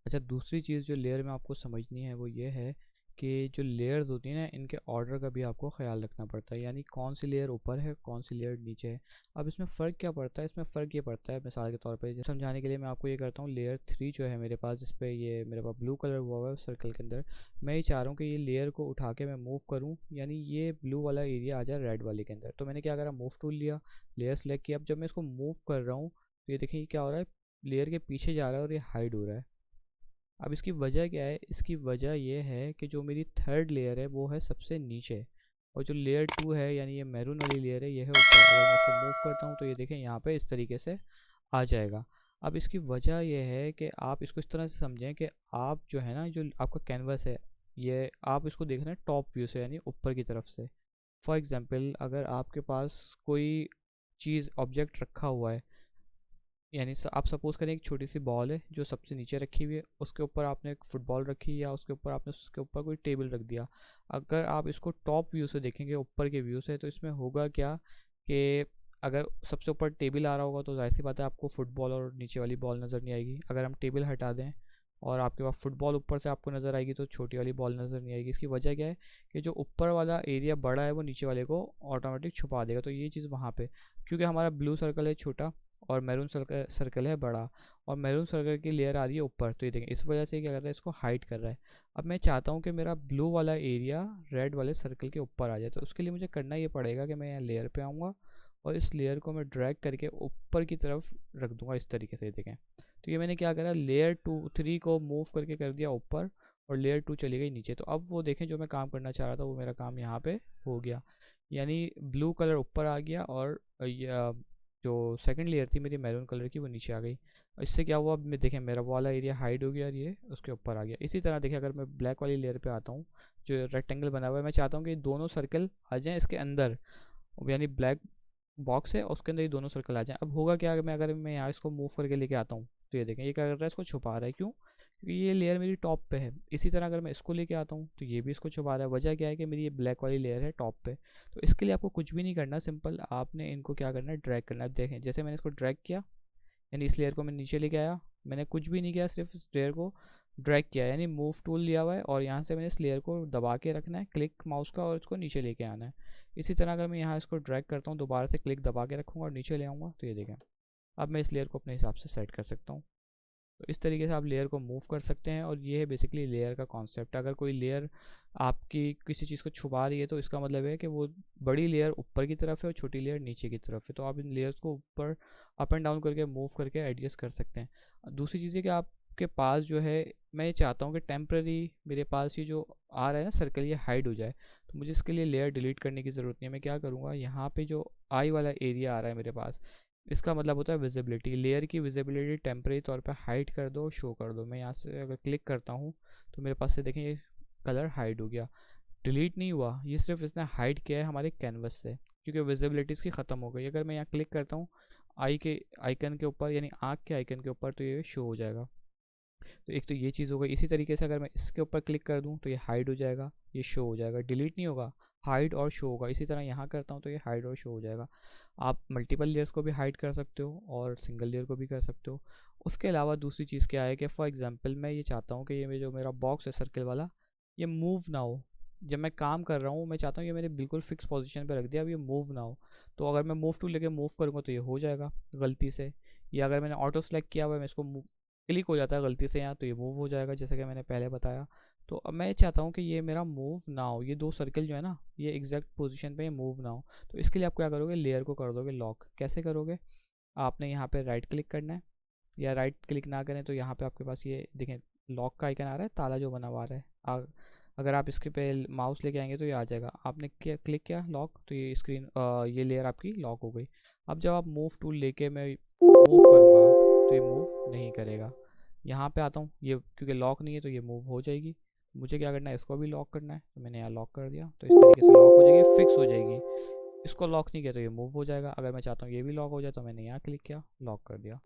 अच्छा, दूसरी चीज़ जो लेयर में आपको समझनी है वो ये है कि जो लेयर्स होती हैं ना, इनके ऑर्डर का भी आपको ख्याल रखना पड़ता है, यानी कौन सी लेयर ऊपर है, कौन सी लेयर नीचे है। अब इसमें फ़र्क क्या पड़ता है? इसमें फ़र्क ये पड़ता है, मिसाल के तौर पे समझाने के लिए मैं आपको ये करता हूँ। लेयर 3 जो है मेरे पास, जिस पे ये मेरे पास ब्लू कलर हुआ हुआ है सर्कल के अंदर, मैं ये चाह रहा हूँ कि ये लेयर को उठा के मैं मूव करूँ, यानी ये ब्लू वाला एरिया आ जाए रेड वाले के अंदर। तो मैंने क्या करा, मूव टूल लिया, लेयर सेलेक्ट किया। अब जब मैं इसको मूव कर रहा हूँ तो ये देखिए क्या हो रहा है, लेयर के पीछे जा रहा है और ये हाइड हो रहा है। अब इसकी वजह क्या है? इसकी वजह ये है कि जो मेरी थर्ड लेयर है वो है सबसे नीचे, और जो लेयर 2 है यानी ये मैरून वाली लेयर है ये है ऊपर। अगर मैं इसको मूव करता हूँ तो ये देखें यहाँ पे इस तरीके से आ जाएगा। अब इसकी वजह यह है कि आप इसको इस तरह से समझें कि आप जो है ना, जो आपका कैनवस है, ये आप इसको देख रहे हैं टॉप व्यू से, यानी ऊपर की तरफ से। फॉर एग्जांपल, अगर आपके पास कोई चीज़ ऑब्जेक्ट रखा हुआ है, यानी आप सपोज करें एक छोटी सी बॉल है जो सबसे नीचे रखी हुई है, उसके ऊपर आपने एक फुटबॉल रखी, या उसके ऊपर आपने उसके ऊपर कोई टेबल रख दिया। अगर आप इसको टॉप व्यू से देखेंगे, ऊपर के व्यू से, तो इसमें होगा क्या कि अगर सबसे ऊपर टेबल आ रहा होगा तो जाहिर सी बात है आपको फुटबॉल और नीचे वाली बॉल नज़र नहीं आएगी। अगर हम टेबल हटा दें और आपके पास फुटबॉल ऊपर से आपको नज़र आएगी तो छोटी वाली बॉल नज़र नहीं आएगी। इसकी वजह क्या है कि जो ऊपर वाला एरिया बड़ा है वो नीचे वाले को ऑटोमेटिक छुपा देगा। तो ये चीज़ वहाँ पे, क्योंकि हमारा ब्लू सर्कल है छोटा और मैरून सर्कल सर्कल है बड़ा, और मैरून सर्कल की लेयर आ रही है ऊपर, तो ये देखें इस वजह से क्या कर रहा है, इसको हाइड कर रहा है। अब मैं चाहता हूँ कि मेरा ब्लू वाला एरिया रेड वाले सर्कल के ऊपर आ जाए, तो उसके लिए मुझे करना ये पड़ेगा कि मैं यहाँ लेयर पे आऊँगा और इस लेयर को मैं ड्रैग करके ऊपर की तरफ रख दूंगा इस तरीके से। देखें, तो ये मैंने क्या करा, लेयर 3 को मूव करके कर दिया ऊपर, और लेयर 2 चली गई नीचे। तो अब वो देखें, जो मैं काम करना चाह रहा था वो मेरा काम यहाँ पे हो गया, यानी ब्लू कलर ऊपर आ गया और जो सेकंड लेयर थी मेरी मैरून कलर की वो नीचे आ गई। इससे क्या हुआ, अब मैं देखें मेरा वाला एरिया हाइड हो गया और ये उसके ऊपर आ गया। इसी तरह देखें, अगर मैं ब्लैक वाली लेयर पे आता हूँ, जो रेक्टेंगल बना हुआ है, मैं चाहता हूँ कि दोनों सर्कल आ जाएं इसके अंदर, यानी ब्लैक बॉक्स है उसके अंदर ये दोनों सर्कल आ जाएं। अब होगा क्या, अगर मैं यहाँ इसको मूव करके लेके आता हूँ तो ये देखें ये क्या कर रहा है, इसको छुपा रहा है। क्यों? क्योंकि ये लेयर मेरी टॉप पे है। इसी तरह अगर मैं इसको लेके आता हूँ तो ये भी इसको छुपा रहा है। वजह क्या है कि मेरी ये ब्लैक वाली लेयर है टॉप पे। तो इसके लिए आपको कुछ भी नहीं करना, सिंपल आपने इनको क्या करना है, ड्रैग करना है। देखें जैसे मैंने इसको ड्रैग किया, यानी इस लेयर को मैं नीचे लेके आया, मैंने कुछ भी नहीं किया, सिर्फ इस लेयर को ड्रैग किया, यानी मूव टूल लिया हुआ है, और यहाँ से मैंने इस लेयर को दबा के रखना है क्लिक माउस का, और इसको नीचे लेके आना है। इसी तरह अगर मैं यहाँ इसको ड्रैग करता हूँ, दोबारा से क्लिक दबा के रखूँगा और नीचे ले आऊँगा, तो ये देखें अब मैं इस लेयर को अपने हिसाब से सेट कर सकता हूँ। तो इस तरीके से आप लेयर को मूव कर सकते हैं, और ये है बेसिकली लेयर का कॉन्सेप्ट। अगर कोई लेयर आपकी किसी चीज़ को छुपा रही है तो इसका मतलब है कि वो बड़ी लेयर ऊपर की तरफ है और छोटी लेयर नीचे की तरफ है। तो आप इन लेयर्स को ऊपर अप एंड डाउन करके मूव करके एडजस्ट कर सकते हैं। दूसरी चीज़ है कि आपके पास जो है, मैं ये चाहता हूँ कि टेम्प्रेरी मेरे पास ये जो आ रहा है ना सर्कल, ये हाइड हो जाए। तो मुझे इसके लिए लेयर डिलीट करने की ज़रूरत नहीं है। मैं क्या करूँगा, यहाँ पे जो आई वाला एरिया आ रहा है मेरे पास, इसका मतलब होता है विजिबिलिटी। लेयर की विजिबिलिटी टेम्परेरी तौर पे हाइड कर दो, शो कर दो। मैं यहाँ से अगर क्लिक करता हूँ तो मेरे पास से देखें ये कलर हाइड हो गया, डिलीट नहीं हुआ, ये सिर्फ इसने हाइड किया है हमारे कैनवस से, क्योंकि विजिबिलिटी इसकी ख़त्म हो गई। अगर मैं यहाँ क्लिक करता हूँ आई के आइकन के ऊपर, यानी आँख के आइकन के ऊपर, तो ये शो हो जाएगा। तो एक तो ये चीज़ हो गई। इसी तरीके से अगर मैं इसके ऊपर क्लिक कर दूँ तो ये हाइड हो जाएगा, ये शो हो जाएगा, डिलीट नहीं होगा, हाइड और शो होगा। इसी तरह यहाँ करता हूँ तो ये हाइड और शो हो जाएगा। आप मल्टीपल लेयर्स को भी हाइड कर सकते हो और सिंगल लेयर को भी कर सकते हो। उसके अलावा दूसरी चीज़ क्या है कि फॉर एग्जांपल मैं ये चाहता हूँ कि ये जो मेरा बॉक्स है सर्कल वाला, ये मूव ना हो। जब मैं काम कर रहा हूँ मैं चाहता हूँ ये मेरे बिल्कुल फिक्स पोजीशन पे रख दिया, अब ये मूव ना हो। तो अगर मैं मूव टूल लेके मूव करूँगा तो ये हो जाएगा गलती से, या अगर मैंने ऑटो सेलेक्ट किया हुआ है, मैं इसको क्लिक हो जाता है गलती से यहाँ, तो ये मूव हो जाएगा जैसे कि मैंने पहले बताया। तो अब मैं चाहता हूँ कि ये मेरा मूव ना हो, ये दो सर्कल जो है ना ये एग्जैक्ट पोजीशन पे मूव ना हो। तो इसके लिए आप क्या करोगे, लेयर को कर दोगे लॉक। कैसे करोगे, आपने यहाँ पे राइट क्लिक करना है, या राइट क्लिक ना करें तो यहाँ पे आपके पास ये देखें लॉक का आइकन आ रहा है, ताला जो बना हुआ है। अगर आप इसके पे माउस लेके आएंगे तो ये आ जाएगा। आपने क्या क्लिक किया लॉक, तो ये स्क्रीन ये लेयर आपकी लॉक हो गई। अब जब आप मूव टूल लेके मैं मूव करूँगा तो ये मूव नहीं करेगा। यहाँ पे आता हूँ, ये क्योंकि लॉक नहीं है तो ये मूव हो जाएगी। मुझे क्या करना है, इसको भी लॉक करना है, तो मैंने यहाँ लॉक कर दिया, तो इस तरीके से लॉक हो जाएगी, फिक्स हो जाएगी। इसको लॉक नहीं किया तो ये मूव हो जाएगा। अगर मैं चाहता हूँ ये भी लॉक हो जाए तो मैंने यहाँ क्लिक किया, लॉक कर दिया।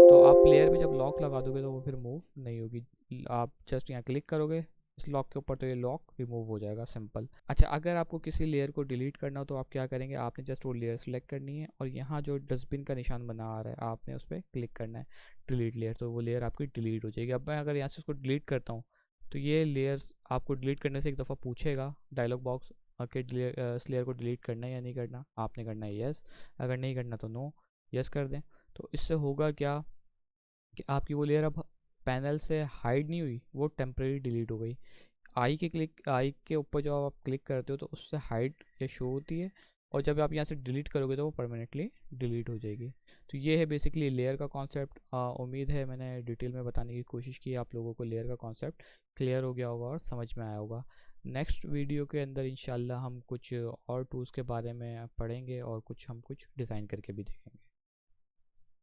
तो आप प्लेयर में जब लॉक लगा दोगे तो वो फिर मूव नहीं होगी। आप जस्ट यहाँ क्लिक करोगे, इस लॉक के ऊपर, तो ये लॉक रिमूव हो जाएगा, सिंपल। अच्छा, अगर आपको किसी लेयर को डिलीट करना हो तो आप क्या करेंगे, आपने जस्ट वो लेयर सेलेक्ट करनी है और यहाँ जो डस्टबिन का निशान बना आ रहा है आपने उस पर क्लिक करना है, डिलीट लेयर, तो वो लेयर आपकी डिलीट हो जाएगी। अब मैं अगर यहाँ से उसको डिलीट करता हूँ तो ये लेयर्स आपको डिलीट करने से एक दफ़ा पूछेगा डायलॉग बॉक्स कि इस लेयर को डिलीट करना है या नहीं करना। आपने करना है यस, अगर नहीं करना तो नो, यस कर दें। तो इससे होगा क्या कि आपकी वो लेयर अब पैनल से हाइड नहीं हुई, वो टेम्परेरी डिलीट हो गई। आई के ऊपर जब आप क्लिक करते हो तो उससे हाइड या शो होती है, और जब आप यहाँ से डिलीट करोगे तो वो परमानेंटली डिलीट हो जाएगी। तो ये है बेसिकली लेयर का कॉन्सेप्ट। उम्मीद है मैंने डिटेल में बताने की कोशिश की, आप लोगों को लेयर का कॉन्सेप्ट क्लियर हो गया होगा और समझ में आया होगा। नेक्स्ट वीडियो के अंदर इंशाल्लाह हम कुछ और टूल्स के बारे में पढ़ेंगे और कुछ डिज़ाइन करके भी देखेंगे।